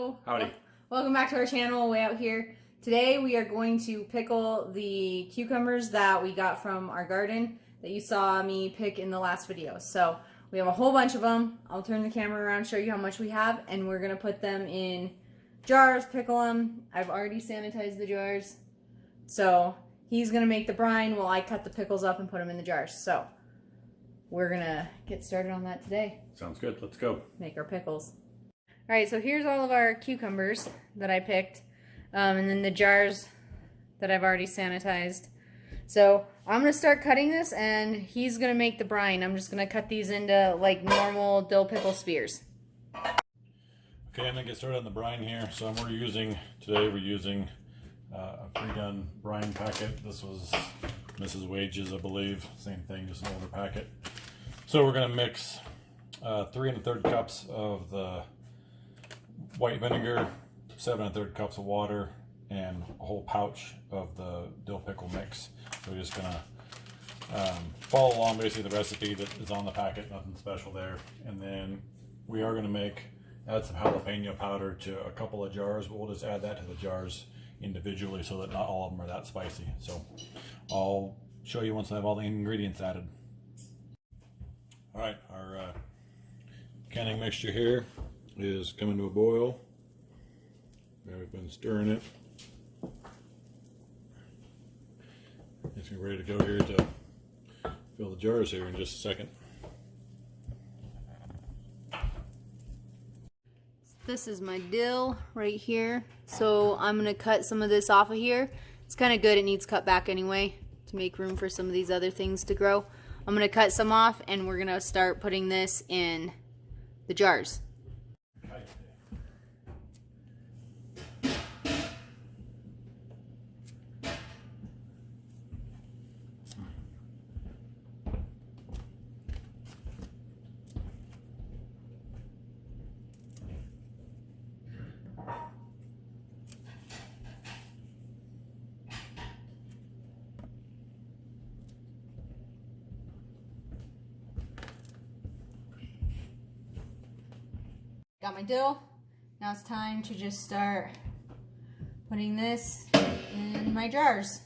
Hello. Howdy. Welcome back to our channel, Way Out Here. Today we are going to pickle the cucumbers that we got from our garden that you saw me pick in the last video. So we have a whole bunch of them. I'll turn the camera around, show you how much we have, and we're gonna put them in jars, pickle them. I've already sanitized the jars. So he's gonna make the brine while I cut the pickles up and put them in the jars. So we're gonna get started on that today. Sounds good. Let's go. Make our pickles. All right, so here's all of our cucumbers that I picked, and then the jars that I've already sanitized. So I'm gonna start cutting this, and he's gonna make the brine. I'm just gonna cut these into like normal dill pickle spears. Okay, I'm gonna get started on the brine here. So we're using a pre-done brine packet. This was Mrs. Wage's, I believe. Same thing, just an older packet. So we're gonna mix 3 1/3 cups of the white vinegar, 7 1/3 cups of water, and a whole pouch of the dill pickle mix. So we're just gonna follow along basically the recipe that is on the packet, nothing special there. And then we are gonna add some jalapeno powder to a couple of jars, but we'll just add that to the jars individually so that not all of them are that spicy. So I'll show you once I have all the ingredients added. All right, our canning mixture here is coming to a boil. Now we've been stirring it. It's ready to go here to fill the jars here in just a second. This is my dill right here. So I'm gonna cut some of this off of here. It's kind of good, it needs cut back anyway to make room for some of these other things to grow. I'm gonna cut some off and we're gonna start putting this in the jars. Got my dill. Now it's time to just start putting this in my jars.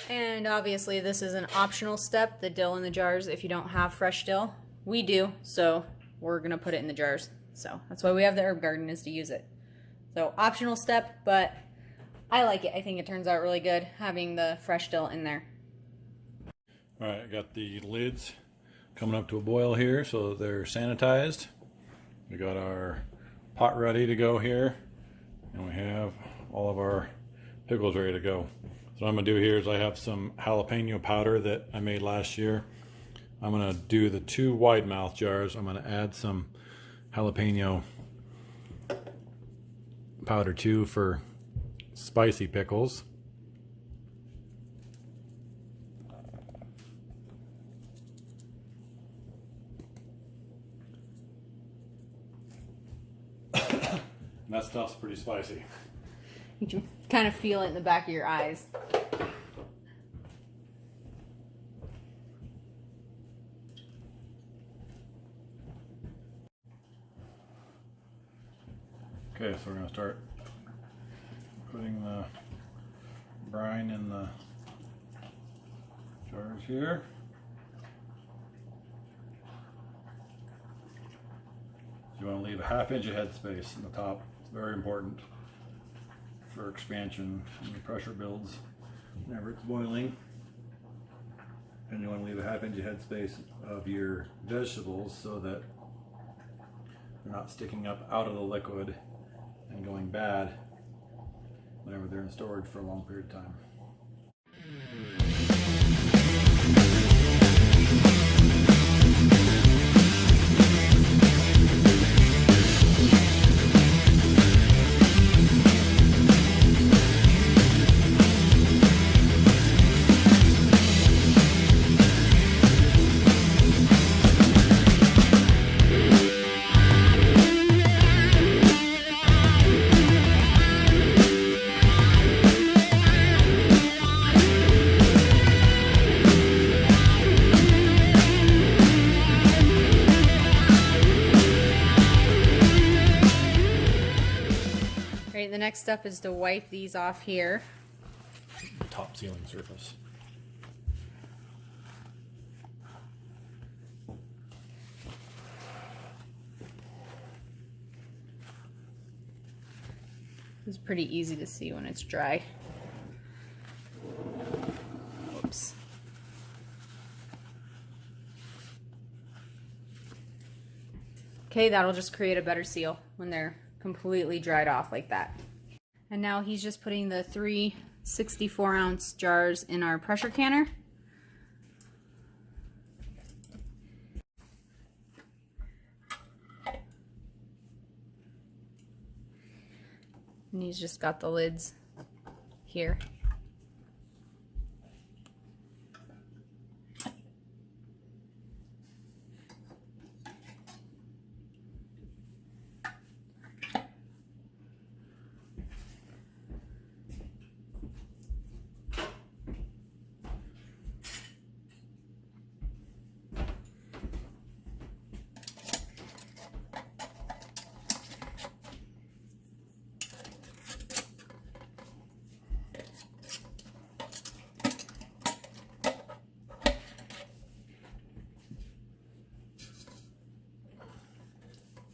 And obviously this is an optional step, the dill in the jars, if you don't have fresh dill. We do, so we're gonna put it in the jars. So that's why we have the herb garden, is to use it. So optional step, but I like it. I think it turns out really good having the fresh dill in there. All right, I got the lids coming up to a boil here, so they're sanitized. We got our pot ready to go here, and we have all of our pickles ready to go. So what I'm gonna do here is I have some jalapeno powder that I made last year. I'm gonna do the 2 wide mouth jars. I'm gonna add some jalapeno powder too for spicy pickles. And that stuff's pretty spicy. You can kind of feel it in the back of your eyes. Okay, so we're going to start putting the brine in the jars here. You want to leave a 1/2 inch of headspace in the top. It's very important for expansion when the pressure builds whenever it's boiling. And you want to leave a 1/2 inch of headspace of your vegetables so that they're not sticking up out of the liquid and going bad whenever they're in storage for a long period of time. Right, the next step is to wipe these off here. The top sealing surface. It's pretty easy to see when it's dry. Oops. Okay, that'll just create a better seal when they're completely dried off like that. And now he's just putting the 3 64-ounce jars in our pressure canner. And he's just got the lids here.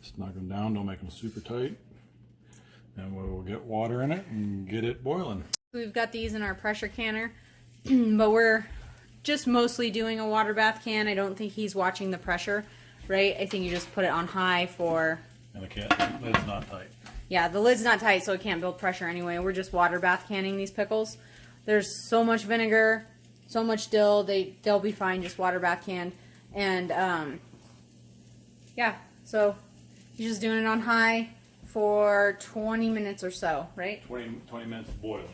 Just knock them down, don't make them super tight. And we'll get water in it and get it boiling. We've got these in our pressure canner, but we're just mostly doing a water bath can. I don't think he's watching the pressure, right? I think you just put it on high for... And the lid's not tight. Yeah, the lid's not tight, so it can't build pressure anyway. We're just water bath canning these pickles. There's so much vinegar, so much dill, they'll be fine just water bath canned. And yeah, so you're just doing it on high for 20 minutes or so, right? 20 minutes boiling.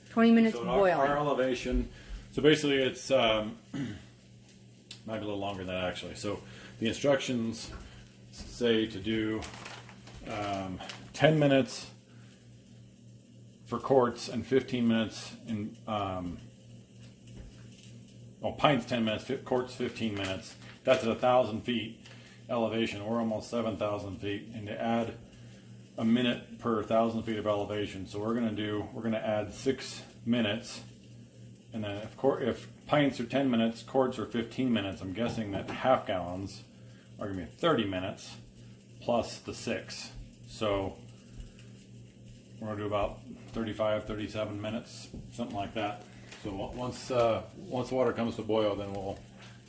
20 minutes So boiling. our elevation, so basically it's might be a little longer than that actually. So the instructions say to do 10 minutes for quarts and 15 minutes in pints 10 minutes, quarts 15 minutes. That's at 1,000 feet elevation. We're almost 7,000 feet, and to add a minute per 1,000 feet of elevation. So we're gonna add 6 minutes, and then if pints are 10 minutes, quarts are 15 minutes. I'm guessing that half gallons are gonna be 30 minutes plus the 6. So we're gonna do about 35, 37 minutes, something like that. So once water comes to boil, then we'll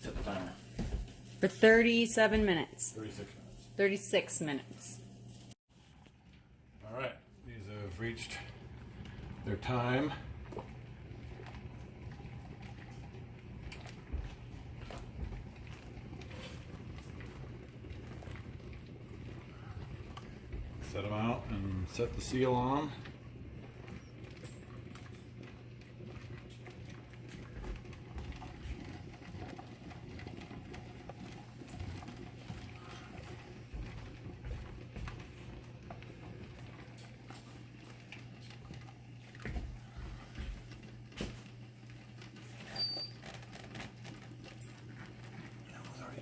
set the timer. For 37 minutes. 36 minutes. 36 minutes. All right, these have reached their time. Set them out and set the seal on them.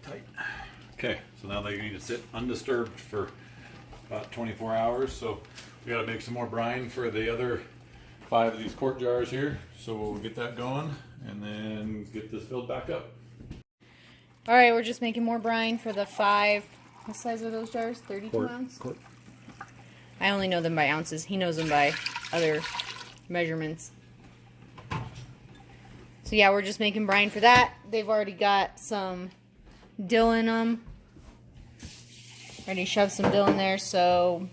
Tight. Okay, so now they need to sit undisturbed for about 24 hours. So we got to make some more brine for the other 5 of these quart jars here. So we'll get that going and then get this filled back up. All right, we're just making more brine for the 5. What size are those jars? 32 ounce? Quart. I only know them by ounces. He knows them by other measurements. So yeah, we're just making brine for that. They've already got some dill in them. Already shoved some dill in there, so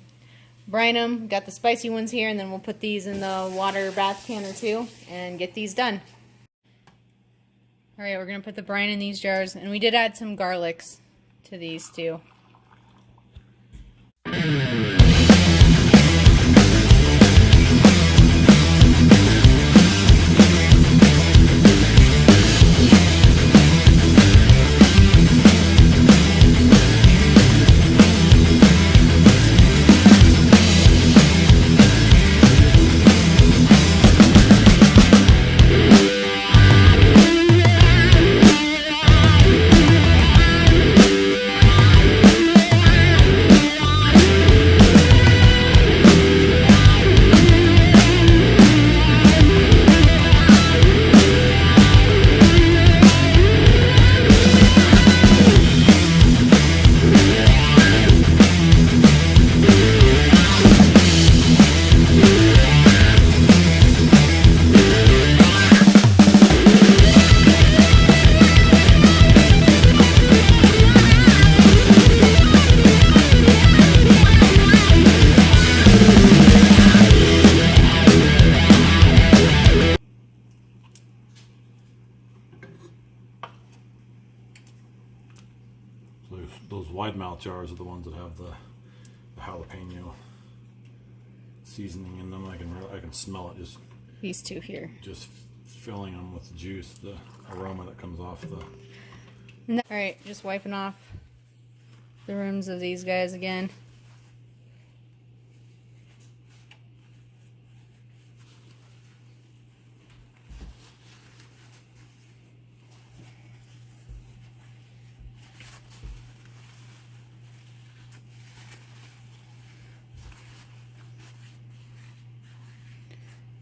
brine them. Got the spicy ones here, and then we'll put these in the water bath can or two and get these done. All right, we're gonna put the brine in these jars, and we did add some garlics to these too. So those wide mouth jars are the ones that have the jalapeno seasoning in them. I can smell it These two here. just filling them with juice, the aroma that comes off the. All right, just wiping off the rims of these guys again.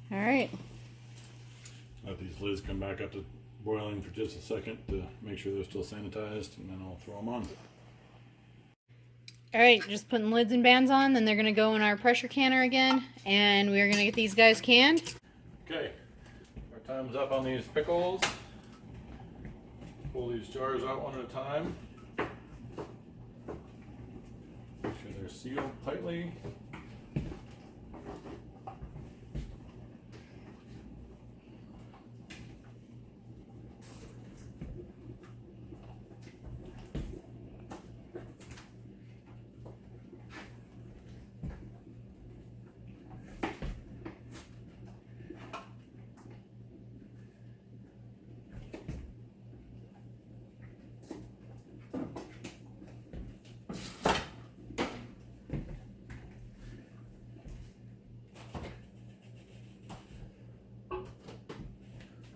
All right. Let these lids come back up to boiling for just a second to make sure they're still sanitized, and then I'll throw them on. All right, just putting lids and bands on, then they're gonna go in our pressure canner again, and we're gonna get these guys canned. Okay, our time's up on these pickles. Pull these jars out one at a time. Make sure they're sealed tightly.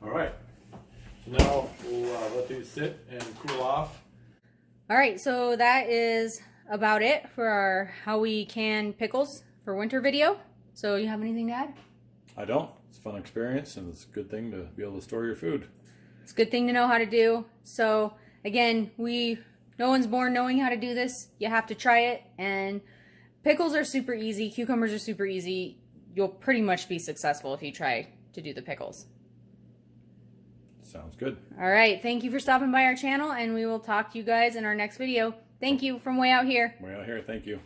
All right, so now we'll let these sit and cool off. All right, so that is about it for our how we can pickles for winter video. So you have anything to add? I don't. It's a fun experience, and it's a good thing to be able to store your food. It's a good thing to know how to do. So again, no one's born knowing how to do this. You have to try it, and pickles are super easy. Cucumbers are super easy. You'll pretty much be successful if you try to do the pickles. Sounds good. All right, thank you for stopping by our channel, and we will talk to you guys in our next video. Thank you from way out here. Way out here, thank you.